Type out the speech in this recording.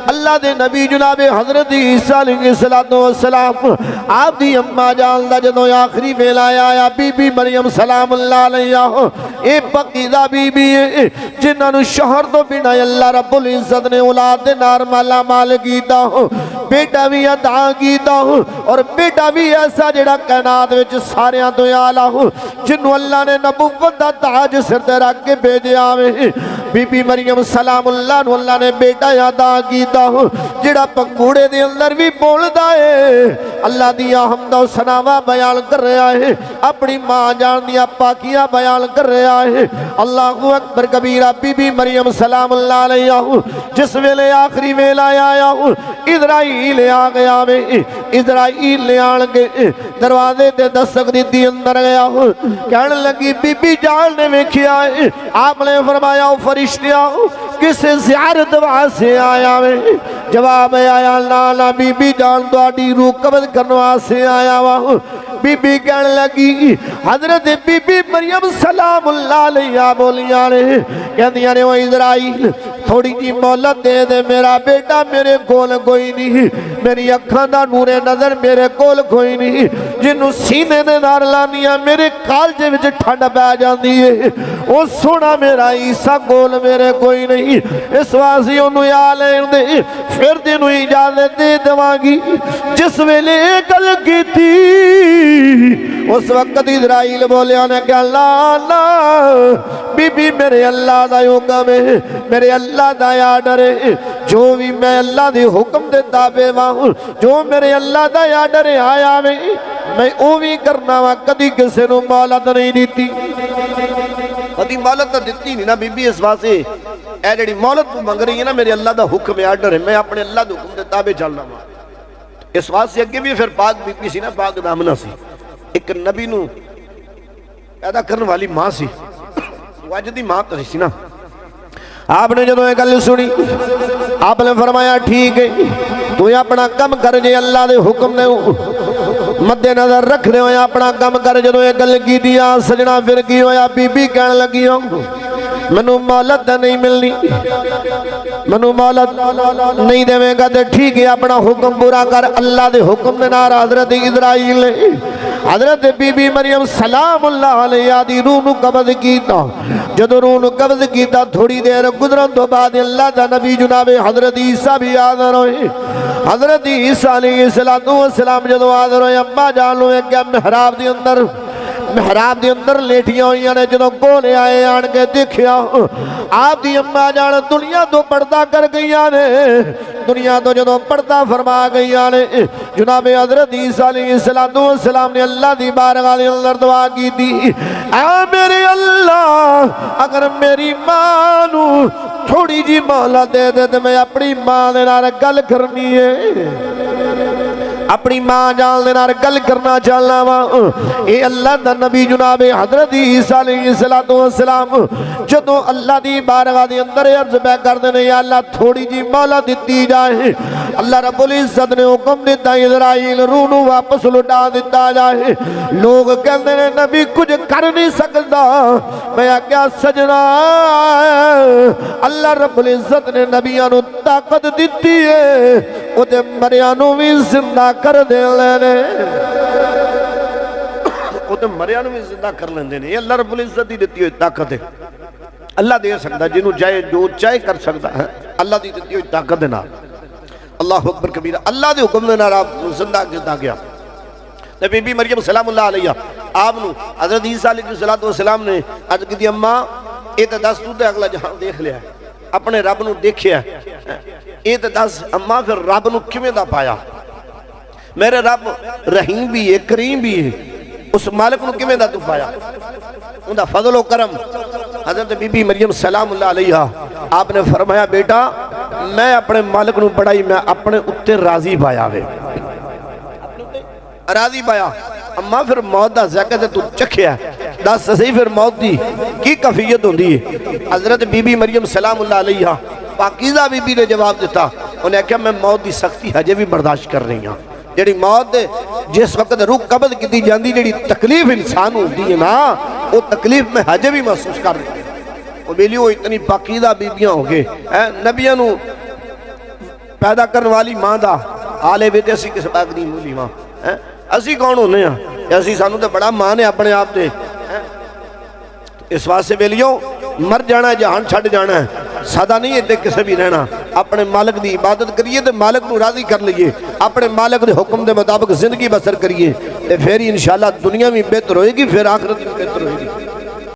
अल्लाह दे नबी जनाब हजरत ईसा अलैहिस्सलाम आप दी अम्मा जान दा जदों आखिरी वेला आया बीबी मरियम सलामुल्लाह अलैहा ए पकीदा बीबी जिन्हां नूं शोहर तो बिना अल्लाह रब्बुल इज्जत ने औलाद दे नाल माला माल कीता बेटा भी अदा कीता और बेटा भी ऐसा जिहड़ा कायनात विच सारियां तो आला जिन्हों अल्लाह ने नबुव्वत दा ताज सिर ते रख के भेजा वे बीबी मरियम सलामुल्लाह नूं अल्लाह ने बेटा अदा कीता जिहड़ा पंगूड़े दे अंदर भी बोलदा है अल्लाह दी हम्द सनावा बयान कर रहा है अपनी मां जान दी पाकियां बयान कर रहा है अल्लाहु अकबर कबीरा बीबी मरियम सलामुल्लाह अलैहा जिस वेले आखिरी वेला आया इजराइल आ गया वे इजराइल ले आन के दरवाजे ते दस्तक दी अंदर गया कहने लगी बीबी जान ने वेखिया आपने फरमाया फरिश्तिया किसे ज़ियारत वास्ते आया वे जवाब आया ना ना बीबी जान तुहाडी रूह कब्ज़ करने वास्ते आया वा बीबी कहने लगी हजरत बीबी मरियम सलामुल्लाह अलैहा बोलियां ने कहंदियां ने ओ इजराइल थोड़ी जी मोहलत दे मेरा बेटा मेरे कोल कोई नहीं मेरी अखां दा नूरे नजर मेरे कोल कोई नहीं जिन्नू सीने दे नाल लानियां मेरे कालजे विच ठंड पै जांदी है ओ सोना मेरा ईसा कोल मेरे कोई नहीं इस वास्ते ओनू आ लैण दे फिर तेनू इजाजत दे देवांगी जिस वेले गल कीती उस वक्त इजराइल बोलिया ने कहा ना बीबी मेरे अल्लाह दा हुक्म है मेरे अल्लाह दा आर्डर है जो भी मैं अल्लाह दे हुक्म दे ताबे वां जो मेरे अल्लाह दा आर्डर आया वे मैं ओ भी करना वा कदी किसी नूं मोहलत नहीं दी कदी मोहलत तो दी नहीं ना बीबी इस वास्ते ए जिहड़ी मोहलत तू मंग रही है ना मेरे अल्लाह दा हुक्म है आर्डर है मैं अपने अल्लाह दे हुक्म दे ताबे चलना वा इस वास्ते अगे भी फिर पाक बीबी सी ना पाक दामना सी एक नबी नूं पैदा करने वाली मां सी अज दी मां तो सी ना आपने जो ये गल सुनी आपने फरमाया ठीक है तू अपना कम कर जे अल्लाह दे हुक्म ने मद्देनजर रखने हो अपना कम कर जो ये गल की दिया सजना फिर की होया बीबी कहन लगी हो मैनू मोहलत नहीं मिलनी मैनू मोहलत नहीं देवेगा तो ठीक है अपना हुक्म पूरा कर अल्लाह के हुक्म के नाल हजरत इजराइल हजरत बीबी मरियम सलामुल्लाह अलैहा दी रूह नूं कब्ज़ कीता जदों रूह नूं कब्ज़ कीता थोड़ी देर गुजरन तो बाद अल्लाह दा नबी जनाब हजरत ईसा भी हाज़र होए हजरत ईसा अलैहिस्सलाम जदों हाज़र होए अम्मा जान नूं क्या मेहराब के अंदर लेटिया हुई ने जो कोले आए आन के देखिया आप दी अम्मा जान दुनिया तो पर्दा कर गई ने दुनिया तो जो पर्दा फरमा गई ने जनाब हजरत ईसा अलैहिस्सलाम ने अल्लाह की बारगाह के अंदर दुआ की थी मेरे अल्लाह अगर मेरी मां नू थोड़ी जी मोहलत दे दे तो मैं अपनी मां दे नाल गल करनी है अपनी मां जान दे नाल गल करना चाहना वा ये अल्लाह दा नबी जनाब हजरत ईसा अलैहिस्सलाम जदों अल्लाह दी बारगाह दे अंदर अर्ज पै करदे ने या अल्लाह थोड़ी जी मोहलत दित्ती जाए अल्लाह रब्बुल इज्जत ने हुक्म दिता इजराइल रूह नूं वापस लुटा दिता जाए लोग कहंदे ने नबी कुछ कर नहीं सकदा मैं आख्या सजना अल्लाह रब्बुल इज्जत ने नबियां नूं ताकत दित्ती है ओदे मरिया नूं भी जिंदा कर दे लेने ओदे मरिया नूं भी जिंदा कर लेंदे ने अल्लाह रब्बुल इज्जत दी दित्ती हुई ताकत है अल्लाह दे सकदा जिन्हों चाहे जो चाहे कर सकदा है अल्लाह दी दित्ती हुई ताकत दे नाल अल्लाहु अकबर कबीरा अल्लाह दे हुक्म दे नाल आप जिंदा किया गया ते बीबी मरियम सलामुल्लाह अलैहा आप नूं हजरत ईसा अलैहिस्सलाम ने अर्ज की अम्मा ये तो दस तू तो अगला जहान देख लिया अपने रब नूं देखिया ये तो दस अम्मा फिर रब नूं किवें दा पाया मेरे रब रहीम भी है करीम भी है उस मालिक नूं किवें दा तू पाया उनका फजल करम हजरत बीबी मरियम सलामुल्लाह अलैहा आपने फरमाया बेटा मैं अपने मालिक नूं बड़ाई मैं अपने उत्ते राजी पाया वे राजी पाया अम्मा फिर मौत का ज़िक्र तू चखिया दस सही फिर मौत की कफीयत होंदी है हजरत बीबी मरियम सलामुल्लाह अलैहा पाकीज़ा बीबी ने जवाब दिता उन्हें आख्या मैं मौत की सख्ती हजे भी बर्दाश्त कर रही हाँ जी मौत जिस वक्त रूह कब्ज़ की जाती जी तकलीफ इंसान होती है ना वो तकलीफ मैं हजे भी महसूस कर रही वो बेली वो इतनी पाकीज़ा बीबियां हो गए नबियां नूं पैदा करने वाली मां दा आले वे असी किस बाग दी मूली मां है असी कौन होने असी सानू तो बड़ा मान है अपने आप से। इस वास्ते बेलियो मर जाना जहान छड़ जाना है सदा नहीं इतने किसे भी रहना। अपने मालिक की इबादत करिए तो मालिक को राजी कर लीए अपने मालिक के हुक्म के मुताबिक जिंदगी बसर करिए तो फिर इंशाअल्लाह दुनिया भी बेहतर होएगी फिर आखिरत भी बेहतर होएगी।